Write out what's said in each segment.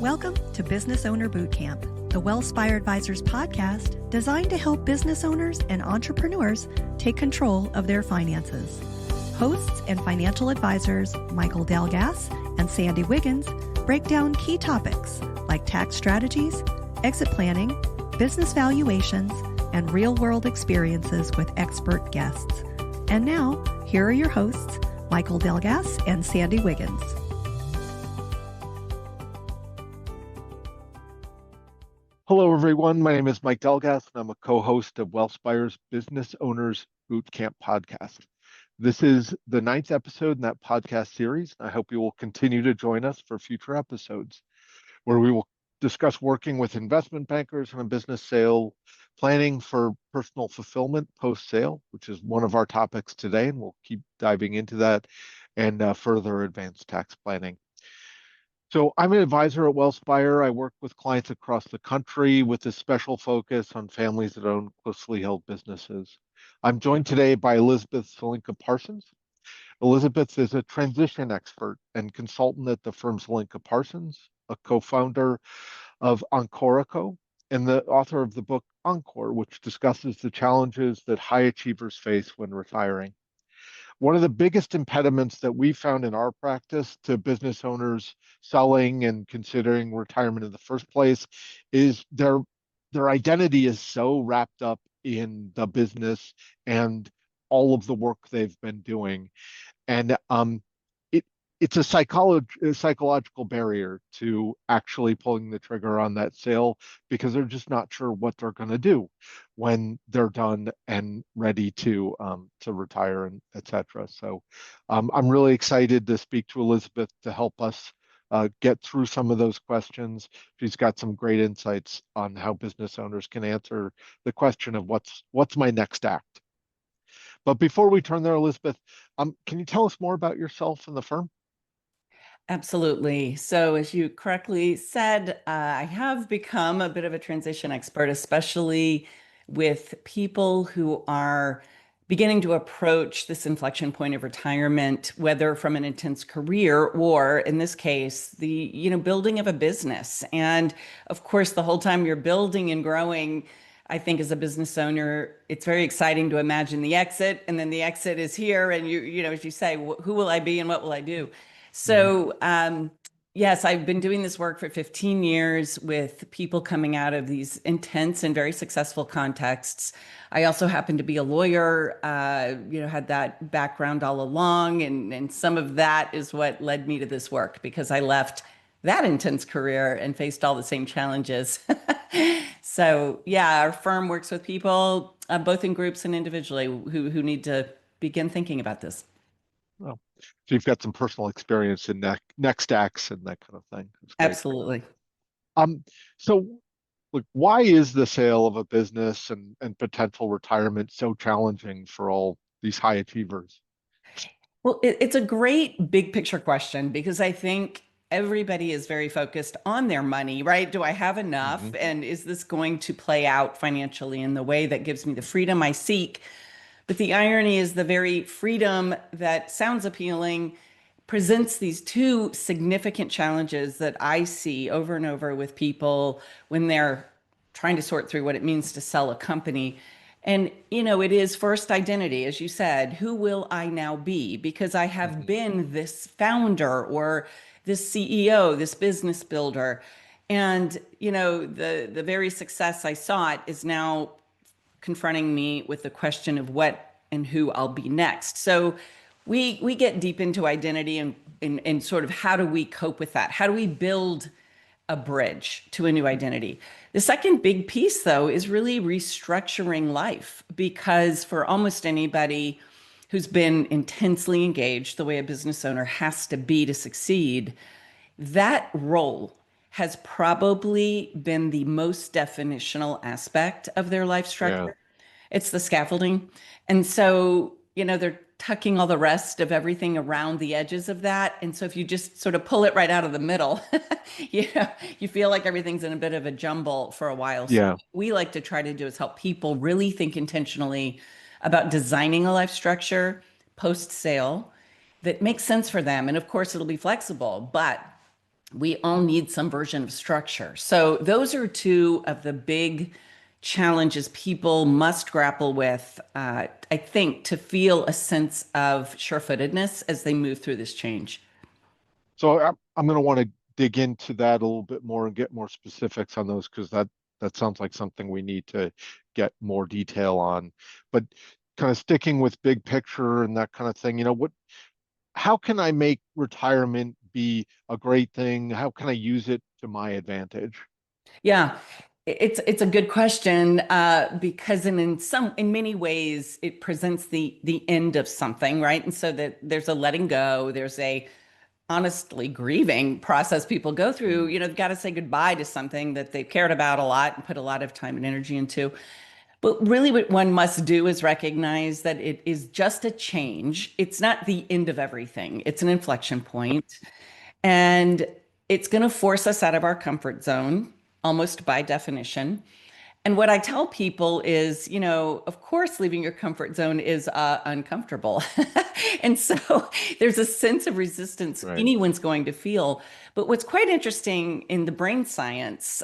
Welcome to Business Owner Bootcamp, the WellSpire Advisors podcast designed to help business owners and entrepreneurs take control of their finances. Hosts and financial advisors Michael Delgass and Sandy Wiggins break down key topics like tax strategies, exit planning, business valuations, and real-world experiences with expert guests. And now, here are your hosts, Michael Delgass and Sandy Wiggins. Hello, everyone. My name is Mike Delgass, and I'm a co-host of WellSpire's Business Owners Bootcamp Podcast. This is the 9th episode in that podcast series. I hope you will continue to join us for future episodes, where we will discuss working with investment bankers on a business sale, planning for personal fulfillment post-sale, which is one of our topics today, and we'll keep diving into that, and further advanced tax planning. So I'm an advisor at WellSpire. I work with clients across the country with a special focus on families that own closely held businesses. I'm joined today by Elizabeth Zelinka Parsons. Elizabeth is a transition expert and consultant at the firm Zelinka Parsons, a co-founder of Encorico, and the author of the book Encore, which discusses the challenges that high achievers face when retiring. One of the biggest impediments that we found in our practice to business owners selling and considering retirement in the first place is their identity is so wrapped up in the business and all of the work they've been doing. And it's a psychological barrier to actually pulling the trigger on that sale because they're just not sure what they're going to do when they're done and ready to retire and etc. So I'm really excited to speak to Elizabeth to help us get through some of those questions. She's got some great insights on how business owners can answer the question of what's my next act. But before we turn there, Elizabeth, can you tell us more about yourself and the firm? Absolutely. So as you correctly said, I have become a bit of a transition expert, especially with people who are beginning to approach this inflection point of retirement, whether from an intense career or, in this case, the building of a business. And of course, the whole time you're building and growing, I think as a business owner, it's very exciting to imagine the exit, and then the exit is here, and as you say, who will I be and what will I do? So, yes, I've been doing this work for 15 years with people coming out of these intense and very successful contexts. I also happen to be a lawyer, had that background all along. And some of that is what led me to this work, because I left that intense career and faced all the same challenges. So, yeah, our firm works with people, both in groups and individually, who need to begin thinking about this. Well, so you've got some personal experience in next acts and that kind of thing. Absolutely. So look, why is the sale of a business and potential retirement so challenging for all these high achievers? Well, it's a great big picture question, because I think everybody is very focused on their money, right? Do I have enough? Mm-hmm. And is this going to play out financially in the way that gives me the freedom I seek? But the irony is the very freedom that sounds appealing presents these two significant challenges that I see over and over with people when they're trying to sort through what it means to sell a company. And, it is first identity, as you said. Who will I now be? Because I have been this founder or this CEO, this business builder. And, the very success I sought is now confronting me with the question of what and who I'll be next. So we get deep into identity and sort of how do we cope with that? How do we build a bridge to a new identity? The second big piece, though, is really restructuring life, because for almost anybody who's been intensely engaged the way a business owner has to be to succeed, that role has probably been the most definitional aspect of their life structure. Yeah. It's the scaffolding. And so, they're tucking all the rest of everything around the edges of that. And so if you just sort of pull it right out of the middle, you feel like everything's in a bit of a jumble for a while. So yeah. What we like to try to do is help people really think intentionally about designing a life structure post-sale that makes sense for them. And of course, it'll be flexible, but we all need some version of structure. So those are two of the big challenges people must grapple with, I think, to feel a sense of sure-footedness as they move through this change. So I'm going to want to dig into that a little bit more and get more specifics on those because that sounds like something we need to get more detail on. But kind of sticking with big picture and that kind of thing, how can I make retirement be a great thing? How can I use it to my advantage? Yeah, it's a good question, because in many ways it presents the end of something, right? And so that there's a letting go, there's a honestly grieving process people go through. They've got to say goodbye to something that they've cared about a lot and put a lot of time and energy into. But really, what one must do is recognize that it is just a change. It's not the end of everything. It's an inflection point. And it's going to force us out of our comfort zone, almost by definition. And what I tell people is, of course, leaving your comfort zone is uncomfortable. And so there's a sense of resistance Right. anyone's going to feel. But what's quite interesting in the brain science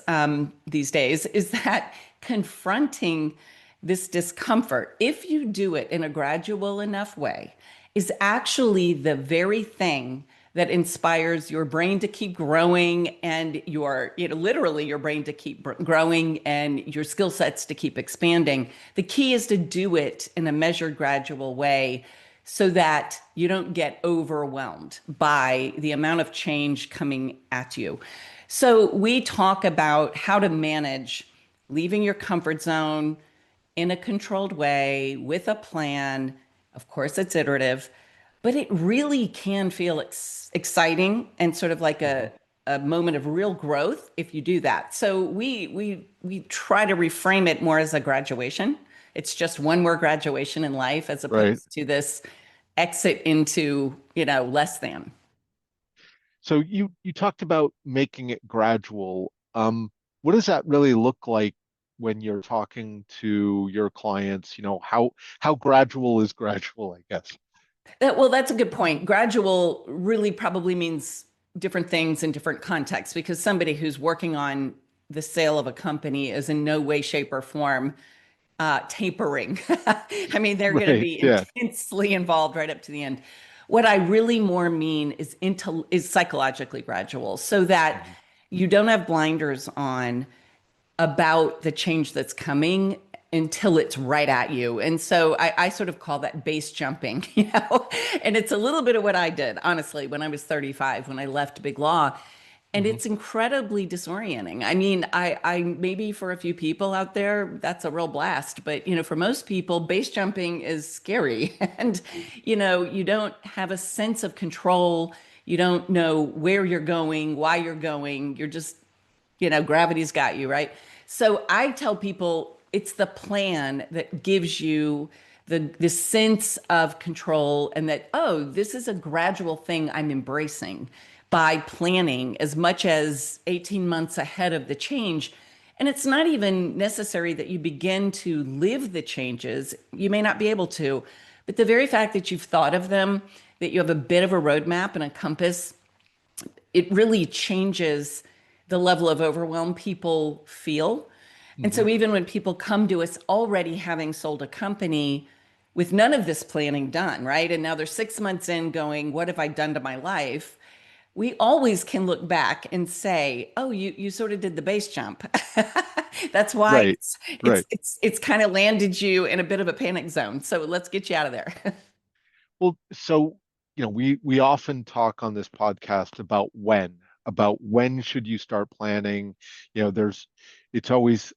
these days is that confronting this discomfort, if you do it in a gradual enough way, is actually the very thing that inspires your brain to keep growing and literally your brain to keep growing and your skill sets to keep expanding. The key is to do it in a measured, gradual way so that you don't get overwhelmed by the amount of change coming at you. So we talk about how to manage leaving your comfort zone in a controlled way with a plan. Of course, it's iterative, but it really can feel exciting and sort of like a moment of real growth if you do that. So we try to reframe it more as a graduation. It's just one more graduation in life as Right. opposed to this exit into, less than. So you talked about making it gradual. What does that really look like when you're talking to your clients? How gradual is gradual, I guess? Well, that's a good point. Gradual really probably means different things in different contexts because somebody who's working on the sale of a company is in no way, shape, or form tapering. I mean, they're going to Right. be Yeah. intensely involved right up to the end. What I really more mean is psychologically gradual, so that Mhm. you don't have blinders on about the change that's coming until it's right at you. And so I sort of call that base jumping, and it's a little bit of what I did, honestly, when I was 35, when I left big law. And Mhm. it's incredibly disorienting. I mean, I maybe for a few people out there, that's a real blast. But, for most people, base jumping is scary. And, you don't have a sense of control. You don't know where you're going, why you're going. You're just, gravity's got you, right? So I tell people it's the plan that gives you the sense of control and that, oh, this is a gradual thing I'm embracing by planning as much as 18 months ahead of the change. And it's not even necessary that you begin to live the changes. You may not be able to, but the very fact that you've thought of them, that you have a bit of a roadmap and a compass, it really changes the level of overwhelm people feel. And Mhm. so even when people come to us already having sold a company with none of this planning done, right? And now they're 6 months in going, what have I done to my life? We always can look back and say, oh, you sort of did the base jump. That's why Right. it's it's Right. it's it's kind of landed you in a bit of a panic zone. So let's get you out of there. Well, so, we often talk on this podcast about when should you start planning. It's always,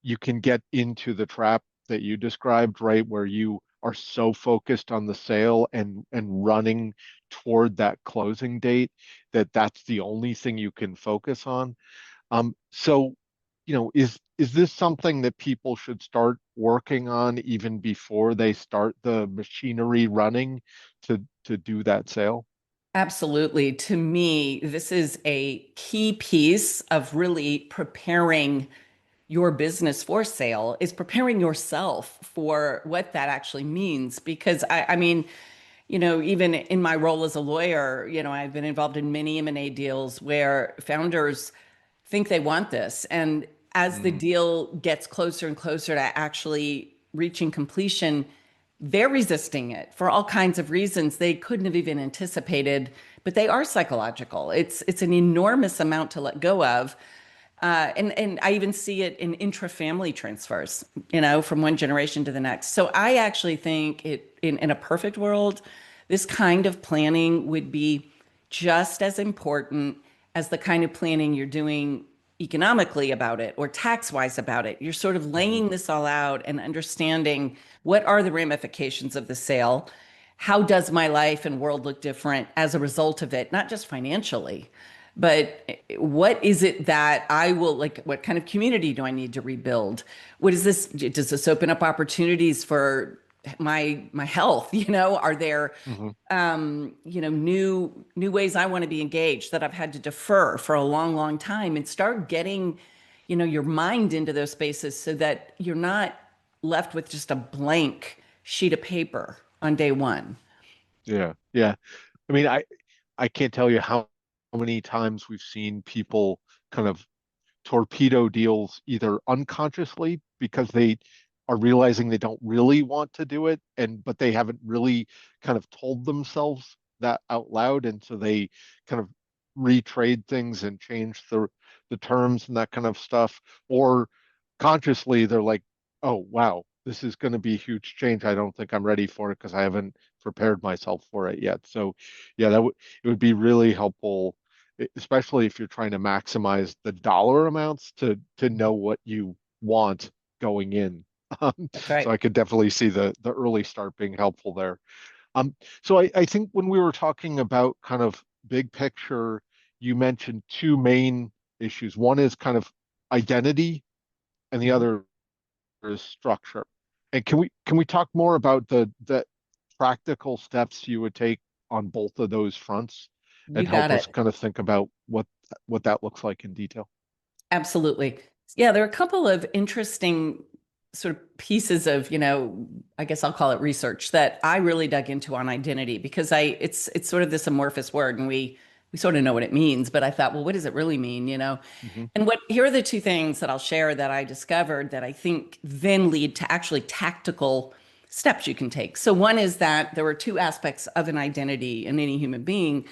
you can get into the trap that you described, right, where you are so focused on the sale and running toward that closing date that that's the only thing you can focus on. So, is this something that people should start working on even before they start the machinery running to do that sale? Absolutely. To me, this is a key piece of really preparing your business for sale, is preparing yourself for what that actually means. Because I mean, even in my role as a lawyer, I've been involved in many M&A deals where founders think they want this. And as the deal gets closer and closer to actually reaching completion, they're resisting it for all kinds of reasons they couldn't have even anticipated, but they are psychological. It's an enormous amount to let go of. And I even see it in intra-family transfers, from one generation to the next. So I actually think in a perfect world, this kind of planning would be just as important as the kind of planning you're doing economically about it or tax-wise about it. You're sort of laying this all out and understanding what are the ramifications of the sale? How does my life and world look different as a result of it? Not just financially, but what is it that I will like? What kind of community do I need to rebuild? What is this? Does this open up opportunities for my health? Are there new ways I want to be engaged that I've had to defer for a long, long time, and start getting your mind into those spaces so that you're not left with just a blank sheet of paper on day one. Yeah. Yeah. I mean, I can't tell you how many times we've seen people kind of torpedo deals either unconsciously because they are realizing they don't really want to do it, but they haven't really kind of told themselves that out loud, and so they kind of retrade things and change the terms and that kind of stuff. Or consciously they're like, oh wow, this is going to be a huge change. I don't think I'm ready for it because I haven't prepared myself for it yet. So yeah, it would be really helpful, especially if you're trying to maximize the dollar amounts, to know what you want going in. That's right. So I could definitely see the early start being helpful there. So I think when we were talking about kind of big picture, you mentioned two main issues. One is kind of identity, and the other is structure. And can we talk more about the practical steps you would take on both of those fronts, You and got help us it. kind of think about what that looks like in detail? Absolutely. Yeah, there are a couple of interesting sort of pieces of, I guess I'll call it research that I really dug into on identity, because it's sort of this amorphous word, and we sort of know what it means, but I thought, well, what does it really mean, Mm-hmm. And here are the two things that I'll share that I discovered that I think then lead to actually tactical steps you can take. So one is that there are two aspects of an identity in any human being.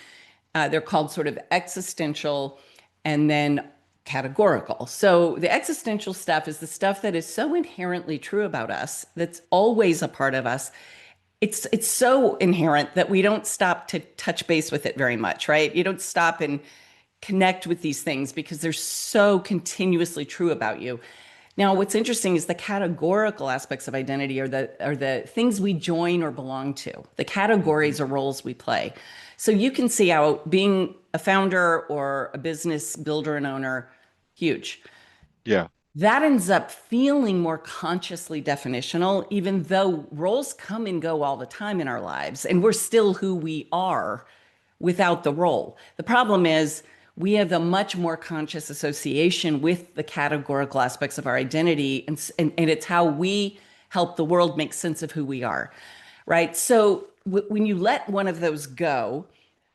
They're called sort of existential and then categorical. So the existential stuff is the stuff that is so inherently true about us, that's always a part of us. It's so inherent that we don't stop to touch base with it very much, right? You don't stop and connect with these things because they're so continuously true about you. Now, what's interesting is the categorical aspects of identity are the things we join or belong to, the categories or roles we play. So you can see how being a founder or a business builder and owner, huge. Yeah. That ends up feeling more consciously definitional, even though roles come and go all the time in our lives, and we're still who we are without the role. The problem is we have a much more conscious association with the categorical aspects of our identity, and it's how we help the world make sense of who we are, right? So when you let one of those go,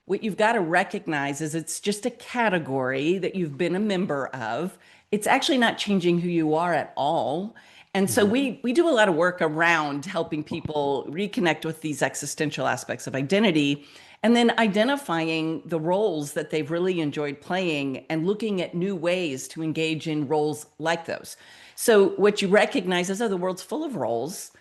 what you've got to recognize is it's just a category that you've been a member of. It's actually not changing who you are at all. And so we do a lot of work around helping people reconnect with these existential aspects of identity, and then identifying the roles that they've really enjoyed playing and looking at new ways to engage in roles like those. So what you recognize is, oh, the world's full of roles.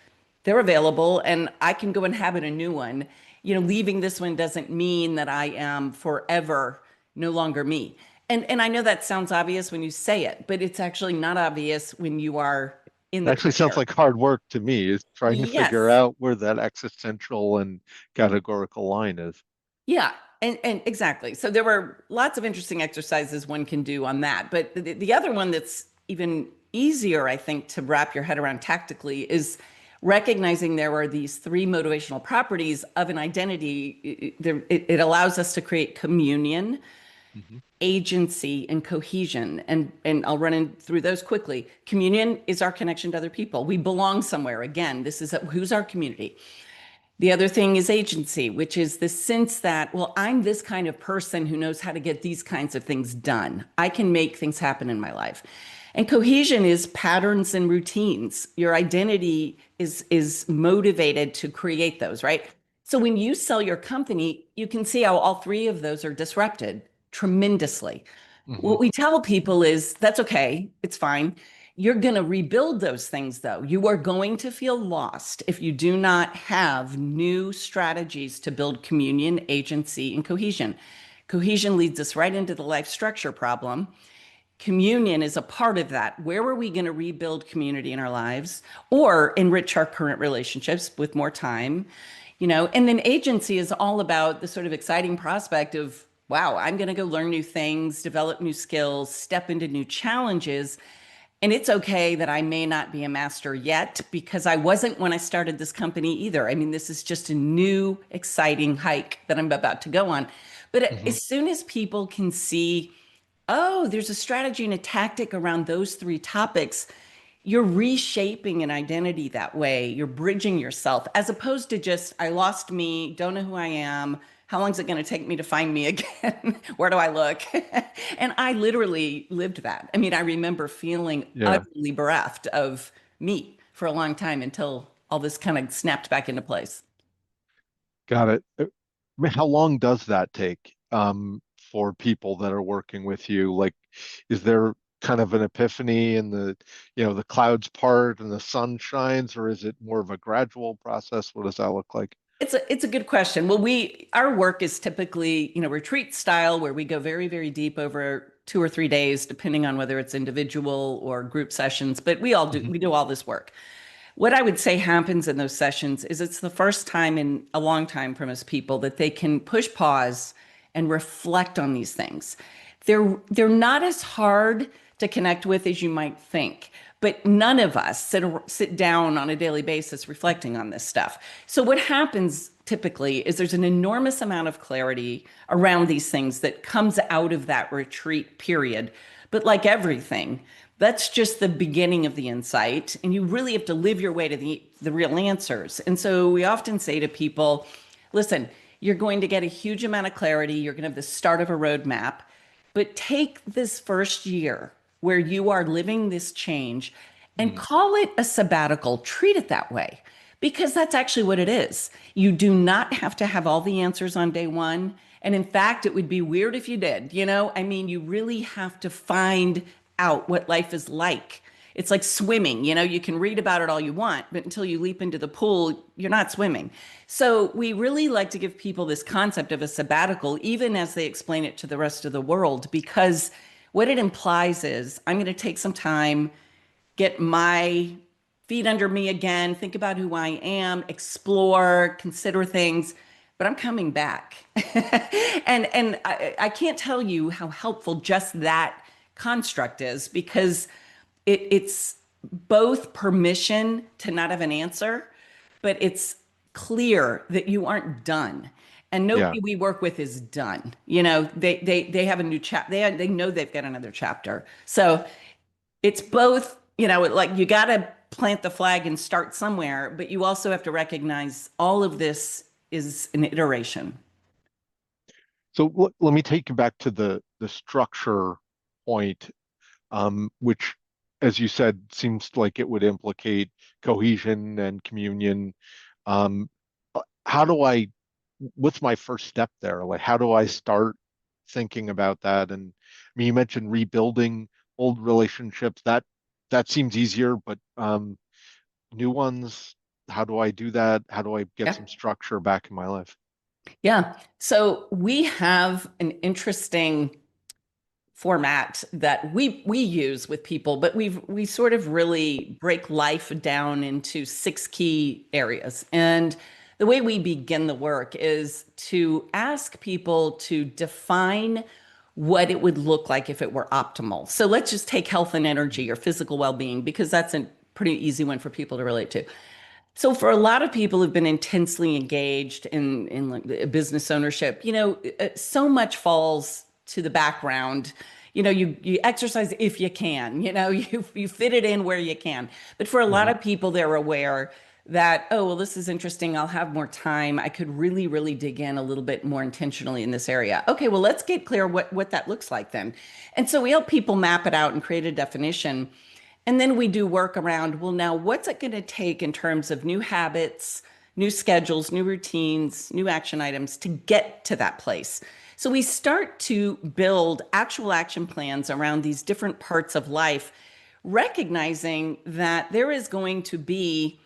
They're available, and I can go inhabit a new one. Leaving this one doesn't mean that I am forever no longer me. And I know that sounds obvious when you say it, but it's actually not obvious when you are in It the actually sounds career. like hard work to me, is trying to figure Yes. out where that existential and categorical line is. Yeah. And exactly. So there were lots of interesting exercises one can do on that. But the other one that's even easier, I think, to wrap your head around tactically is recognizing there are these three motivational properties of an identity. It allows us to create communion, Hmm. agency, and cohesion. And I'll run through those quickly. Communion is our connection to other people. We belong somewhere. Again, this is who's our community. The other thing is agency, which is the sense that, well, I'm this kind of person who knows how to get these kinds of things done. I can make things happen in my life. And cohesion is patterns and routines. Your identity is motivated to create those, right? So when you sell your company, you can see how all three of those are disrupted tremendously. Hmm. What we tell people is that's okay, it's fine. You're going to rebuild those things, though. You are going to feel lost if you do not have new strategies to build communion, agency, and cohesion. Cohesion leads us right into the life structure problem. Communion is a part of that. Where are we going to rebuild community in our lives or enrich our current relationships with more time? And then agency is all about the sort of exciting prospect of, wow, I'm going to go learn new things, develop new skills, step into new challenges. And it's okay that I may not be a master yet because I wasn't when I started this company either. I mean, this is just a new, exciting hike that I'm about to go on. But Hmm. as soon as people can see, oh, there's a strategy and a tactic around those three topics, you're reshaping an identity that way. You're bridging yourself as opposed to just, I lost me, don't know who I am. How long is it going to take me to find me again? Where do I look? And I literally lived that. I mean, I remember feeling Yeah, utterly bereft of me for a long time until all this kind of snapped back into place. got it. I mean, how long does that take for people that are working with you? Like, is there kind of an epiphany and the clouds part and the sun shines, or is it more of a gradual process? What does that look like? It's a good question. Well, our work is typically, retreat style where we go very, very deep over 2 or 3 days, depending on whether it's individual or group sessions, but Hmm. we do all this work. What I would say happens in those sessions is it's the first time in a long time for most people that they can push pause and reflect on these things. They're not as hard to connect with as you might think, but none of us sit down on a daily basis reflecting on this stuff. So what happens typically is there's an enormous amount of clarity around these things that comes out of that retreat period. But like everything, that's just the beginning of the insight. And you really have to live your way to the real answers. And so we often say to people, listen, you're going to get a huge amount of clarity. You're going to have the start of a roadmap. But take this first year where you are living this change and Mm. call it a sabbatical. Treat it that way because that's actually what it is. You do not have to have all the answers on day one. And in fact, it would be weird if you did. I mean, you really have to find out what life is like. It's like swimming, you can read about it all you want, but until you leap into the pool, you're not swimming. So we really like to give people this concept of a sabbatical, even as they explain it to the rest of the world, because what it implies is I'm going to take some time, get my feet under me again, think about who I am, explore, consider things, but I'm coming back. And I can't tell you how helpful just that construct is because it's both permission to not have an answer, but it's clear that you aren't done. And Yeah. nobody we work with is done. They have a new chapter. They know they've got another chapter. So it's both, like you got to plant the flag and start somewhere, but you also have to recognize all of this is an iteration. So let me take you back to the structure point, which, as you said, seems like it would implicate cohesion and communion. Um, how do I, what's my first step there? Like, how do I start thinking about that? And I mean, you mentioned rebuilding old relationships. That seems easier, but new ones, how do I do that? How do I get Yeah. some structure back in my life? Yeah. So we have an interesting format that we use with people, but we sort of really break life down into 6 key areas. And the way we begin the work is to ask people to define what it would look like if it were optimal. So let's just take health and energy or physical well-being because that's a pretty easy one for people to relate to. So for a lot of people who've been intensely engaged in like business ownership, so much falls to the background. You exercise if you can, you fit it in where you can. But for a lot Hmm. of people, they're aware that, oh, well, this is interesting. I'll have more time. I could really, really dig in a little bit more intentionally in this area. Okay, well, let's get clear what that looks like then. And so we help people map it out and create a definition. And then we do work around, well, now what's it going to take in terms of new habits, new schedules, new routines, new action items to get to that place? So we start to build actual action plans around these different parts of life, recognizing that there is going to be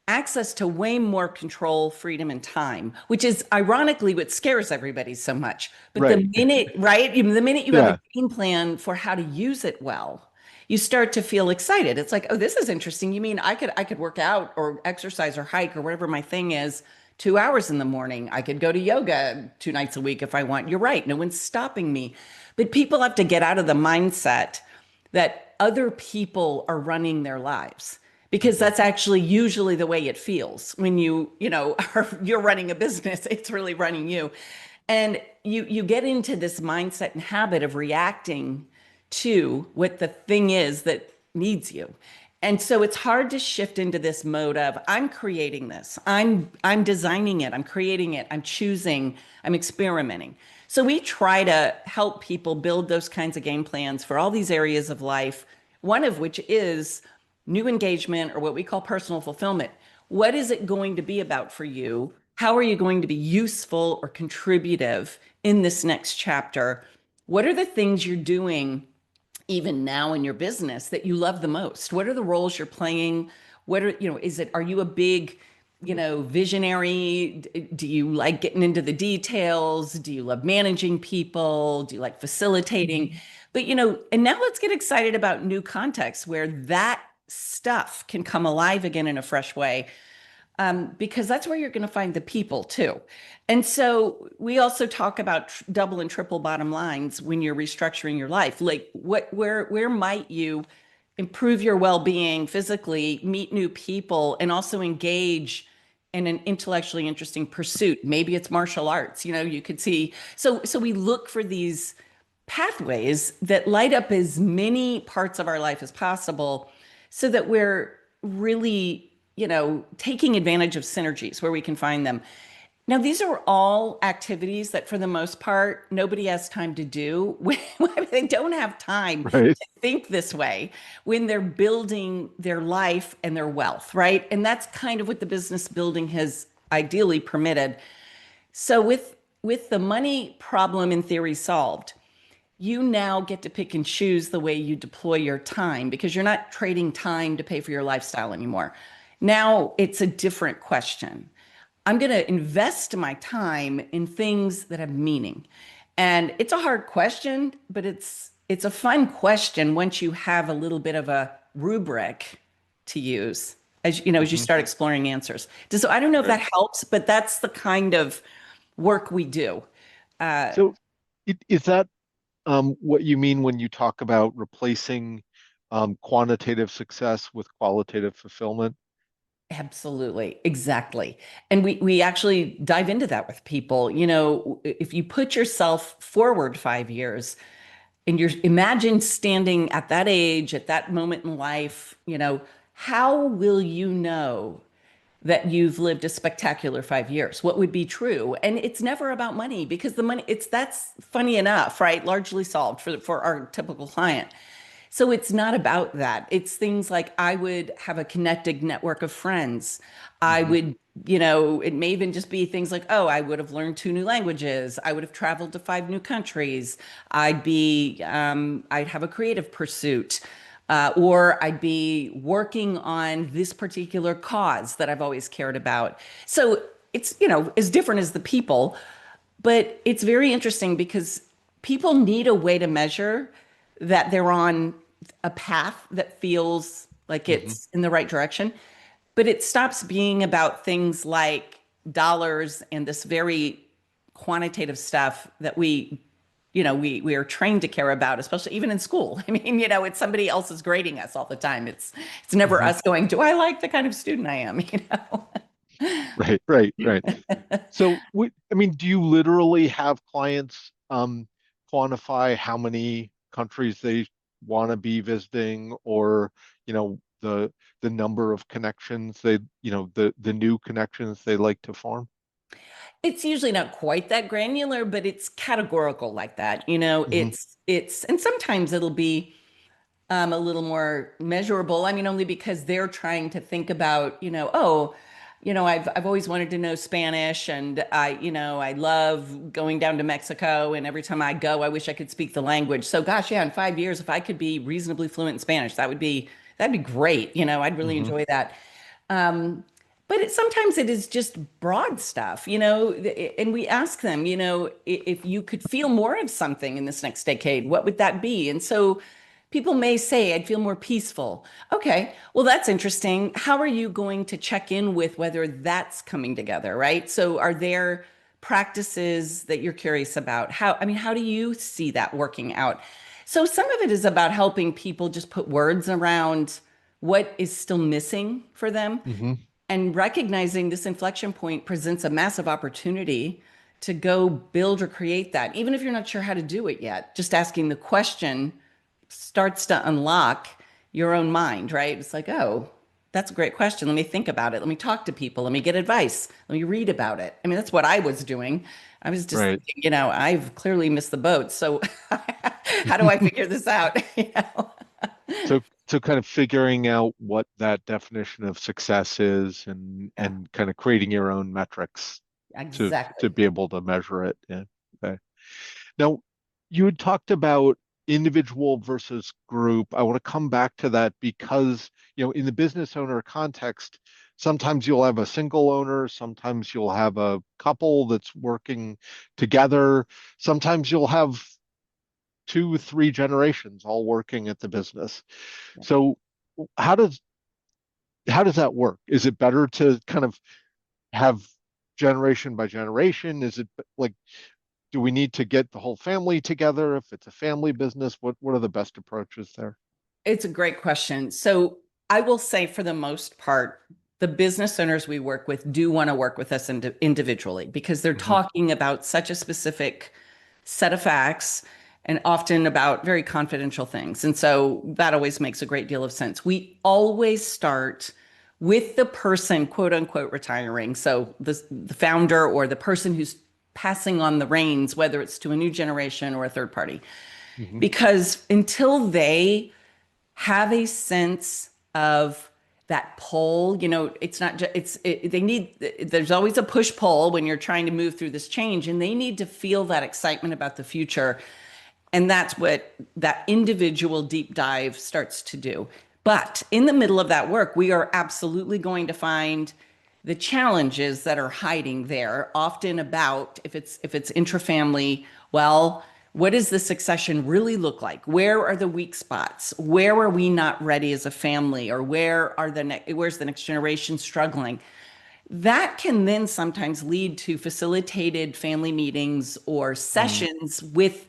access to way more control, freedom, and time, which is ironically what scares everybody so much. But Right. the minute, right, the minute you have Yeah. a game plan for how to use it well, you start to feel excited. It's like, oh, this is interesting. You mean I could work out or exercise or hike or whatever my thing is 2 hours in the morning. I could go to yoga 2 nights a week if I want. You're right. No one's stopping me. But people have to get out of the mindset that other people are running their lives, because that's actually usually the way it feels when you're running a business. It's really running you. And you get into this mindset and habit of reacting to what the thing is that needs you. And so it's hard to shift into this mode of I'm creating this. I'm designing it. I'm creating it. I'm choosing. I'm experimenting. So we try to help people build those kinds of game plans for all these areas of life, one of which is new engagement, or what we call personal fulfillment. What is it going to be about for you? How are you going to be useful or contributive in this next chapter? What are the things you're doing even now in your business that you love the most? What are the roles you're playing? What are, are you a big, visionary? Do you like getting into the details? Do you love managing people? Do you like facilitating? But, and now let's get excited about new contexts where that stuff can come alive again in a fresh way, because that's where you're going to find the people too. And so we also talk about double and triple bottom lines when you're restructuring your life. Like where might you improve your well-being physically, meet new people, and also engage in an intellectually interesting pursuit? Maybe it's martial arts. You could see. So we look for these pathways that light up as many parts of our life as possible, so that we're really, taking advantage of synergies where we can find them. Now, these are all activities that for the most part, nobody has time to do. They don't have time Right. to think this way when they're building their life and their wealth, right? And that's kind of what the business building has ideally permitted. So with the money problem in theory solved, you now get to pick and choose the way you deploy your time, because you're not trading time to pay for your lifestyle anymore. Now it's a different question. I'm going to invest my time in things that have meaning. And it's a hard question, but it's a fun question once you have a little bit of a rubric to use as you start exploring answers. So I don't know if that helps, but that's the kind of work we do. So is that what you mean when you talk about replacing quantitative success with qualitative fulfillment? Absolutely. Exactly. And we actually dive into that with people. If you put yourself forward 5 years and you're imagine standing at that age, at that moment in life, how will you know that you've lived a spectacular 5 years? What would be true? And it's never about money, because the money, that's funny enough, right? Largely solved for our typical client. So it's not about that. It's things like I would have a connected network of friends. I would, it may even just be things like, oh, I would have learned 2 new languages. I would have traveled to 5 new countries. I'd have a creative pursuit. Or I'd be working on this particular cause that I've always cared about. So it's, as different as the people, but it's very interesting because people need a way to measure that they're on a path that feels like it's in the right direction. But it stops being about things like dollars and this very quantitative stuff that we are trained to care about, especially even in school. I mean, it's somebody else is grading us all the time. It's never us going, do I like the kind of student I am? Right. So, do you literally have clients quantify how many countries they want to be visiting, or, the number of connections the new connections they like to form? It's usually not quite that granular, but it's categorical like that. Hmm. And sometimes it'll be a little more measurable. I mean, only because they're trying to think about, oh, I've always wanted to know Spanish, and I love going down to Mexico, and every time I go, I wish I could speak the language. So, gosh, yeah, in 5 years, if I could be reasonably fluent in Spanish, that'd be great. I'd really Hmm. enjoy that. Um, but sometimes it is just broad stuff, and we ask them, if you could feel more of something in this next decade, what would that be? And so people may say, I'd feel more peaceful. Okay, well, that's interesting. How are you going to check in with whether that's coming together, right? So are there practices that you're curious about? How do you see that working out? So some of it is about helping people just put words around what is still missing for them, Hmm. and recognizing this inflection point presents a massive opportunity to go build or create that. Even if you're not sure how to do it yet, just asking the question starts to unlock your own mind, right? It's like, oh, that's a great question. Let me think about it. Let me talk to people. Let me get advice. Let me read about it. I mean, that's what I was doing. I was just Right. thinking, I've clearly missed the boat. So how do I figure this out? So kind of figuring out what that definition of success is, Yeah, and kind of creating your own metrics to exactly. be able to measure it. Yeah. Okay. Now, you had talked about individual versus group. I want to come back to that because, in the business owner context, sometimes you'll have a single owner, sometimes you'll have a couple that's working together, sometimes you'll have two, three generations all working at the business. Yeah. So how does how does that work? Is it better to kind of have generation by generation? Is it like, do we need to get the whole family together if it's a family business? What are the best approaches there? It's a great question. So I will say, for the most part, the business owners we work with do want to work with us individually, because they're Hmm. talking about such a specific set of facts, and often about very confidential things. And so that always makes a great deal of sense. We always start with the person, quote unquote, retiring. So the founder or the person who's passing on the reins, whether it's to a new generation or a third party. Hmm. Because until they have a sense of that pull, it's not just they need, there's always a push pull when you're trying to move through this change, and they need to feel that excitement about the future. And that's what that individual deep dive starts to do. But in the middle of that work, we are absolutely going to find the challenges that are hiding there, often about, if it's intrafamily, well, what does the succession really look like? Where are the weak spots? Where are we not ready as a family? Or where's the next generation struggling? That can then sometimes lead to facilitated family meetings or Mm. sessions with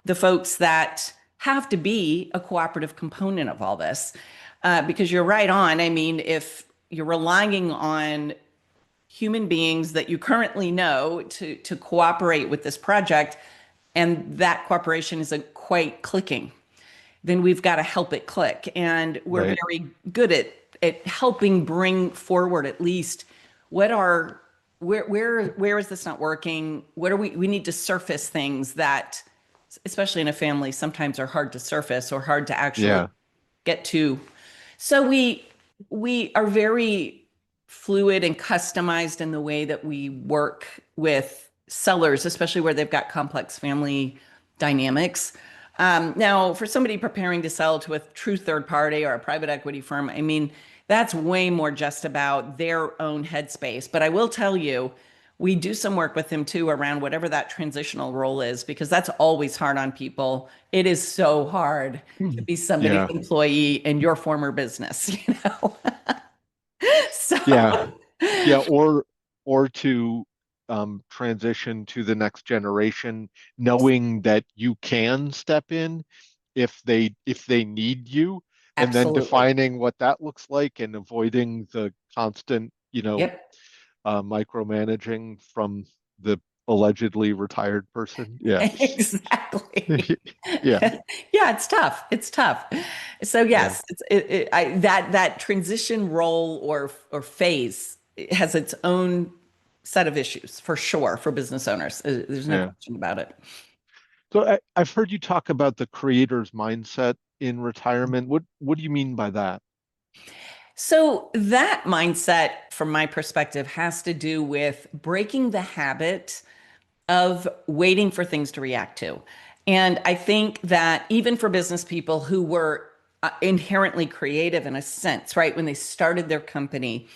the folks that have to be a cooperative component of all this. Because you're right on. I mean, if you're relying on human beings that you currently know to cooperate with this project, and that cooperation isn't quite clicking, then we've got to help it click. And we're Right. very good at helping bring forward at least what are where is this not working? What are we need to surface things that, especially in a family, sometimes are hard to surface or hard to actually Yeah. get to. So we are very fluid and customized in the way that we work with sellers, especially where they've got complex family dynamics. Now, for somebody preparing to sell to a true third party or a private equity firm, I mean, that's way more just about their own headspace. But I will tell you, we do some work with them too around whatever that transitional role is, because that's always hard on people. It is so hard to Mhm. be somebody's Yeah. employee in your former business, you know? Yeah. So, Yeah. Or to transition to the next generation, knowing that you can step in if they need you, and then absolutely. defining what that looks like and avoiding the constant, Yep. micromanaging from the allegedly retired person. Yeah. Exactly. Yeah. Yeah, it's tough. It's tough. So Yeah. yes, that transition role or phase has its own set of issues for sure for business owners. There's no Yeah. question about it. So I've heard you talk about the creator's mindset in retirement. What do you mean by that? So that mindset, from my perspective, has to do with breaking the habit of waiting for things to react to. And I think that even for business people who were inherently creative in a sense, right, when they started their company,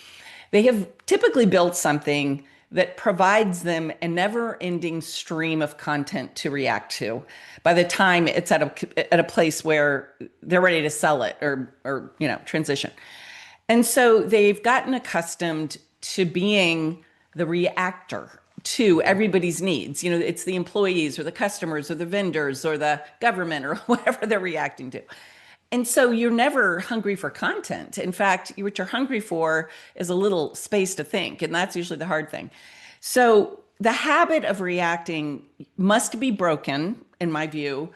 they have typically built something that provides them a never-ending stream of content to react to by the time it's at a place where they're ready to sell it or transition. And so they've gotten accustomed to being the reactor to Mhm. everybody's needs. It's the employees or the customers or the vendors or the government or whatever they're reacting to. And so you're never hungry for content. In fact, what you're hungry for is a little space to think. And that's usually the hard thing. So the habit of reacting must be broken, in my view,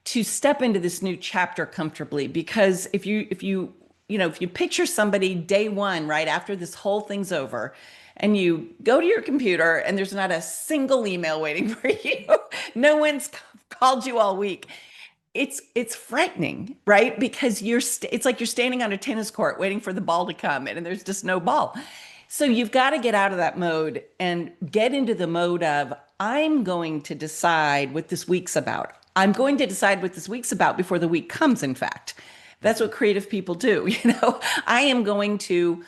to step into this new chapter comfortably. Because if you picture somebody day one, right after this whole thing's over, and you go to your computer and there's not a single email waiting for you, no one's called you all week. It's frightening, right? Because it's like you're standing on a tennis court waiting for the ball to come in and there's just no ball. So you've got to get out of that mode and get into the mode of, I'm going to decide what this week's about. I'm going to decide what this week's about before the week comes, in fact. That's what creative people do. I am going to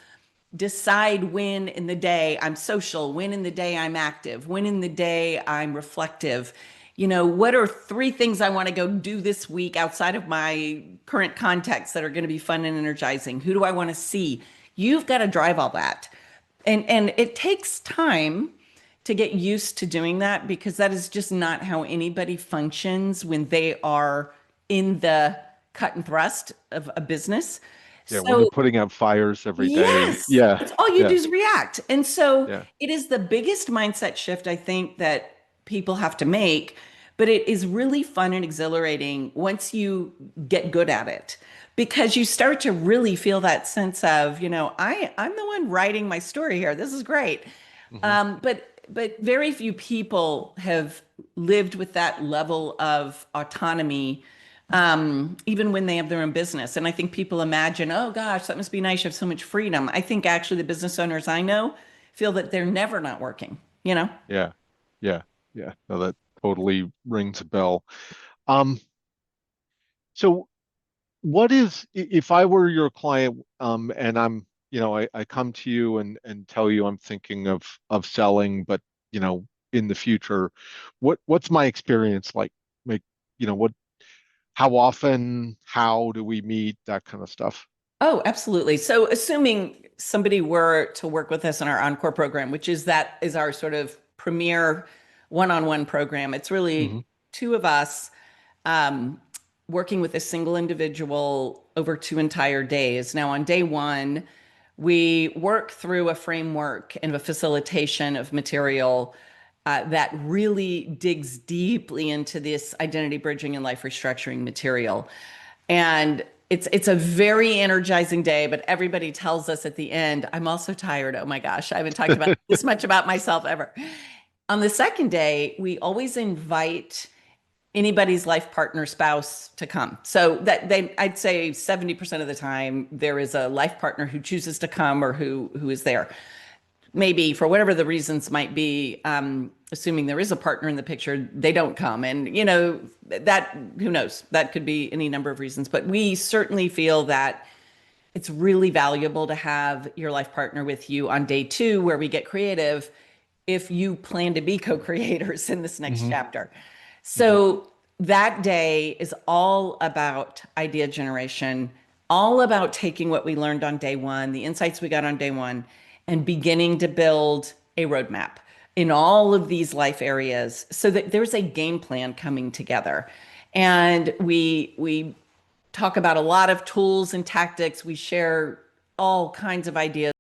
decide when in the day I'm social, when in the day I'm active, when in the day I'm reflective. What are three things I want to go do this week outside of my current context that are going to be fun and energizing? Who do I want to see? You've got to drive all that. And it takes time to get used to doing that, because that is just not how anybody functions when they are in the cut and thrust of a business. Yeah, when they're So putting out fires every day. yes, Yeah. it's all you do Yeah. is react. And so Yeah. it is the biggest mindset shift I think that people have to make, but it is really fun and exhilarating once you get good at it, because you start to really feel that sense of, I'm the one writing my story here. This is great. Hmm. But very few people have lived with that level of autonomy, even when they have their own business. And I think people imagine, oh gosh, that must be nice. You have so much freedom. I think actually the business owners I know feel that they're never not working. Yeah. Yeah. Yeah. No, that totally rings a bell. Um, so if I were your client, and I come to you and tell you I'm thinking of selling, but in the future, what's my experience like? Like, what how often, how do we meet, that kind of stuff? Oh, absolutely. So assuming somebody were to work with us in our Encore program, that is our sort of premier one-on-one program. It's Hmm. really two of us um, working with a single individual over 2 entire days. Now, on day one, we work through a framework and a facilitation of material that really digs deeply into this identity bridging and life restructuring material. And it's a very energizing day, but everybody tells us at the end, I'm also tired. Oh my gosh, I haven't talked about this much about myself ever. On the second day, we always invite anybody's life partner, spouse to come. So I'd say 70% of the time there is a life partner who chooses to come or who is there. Maybe for whatever the reasons might be, assuming there is a partner in the picture, they don't come. And that, who knows, that could be any number of reasons, but we certainly feel that it's really valuable to have your life partner with you on day two, where we get creative if you plan to be co-creators in this next Hmm. chapter. Hmm. So that day is all about idea generation, all about taking what we learned on day one, the insights we got on day one, and beginning to build a roadmap in all of these life areas so that there's a game plan coming together. And we talk about a lot of tools and tactics. We share all kinds of ideas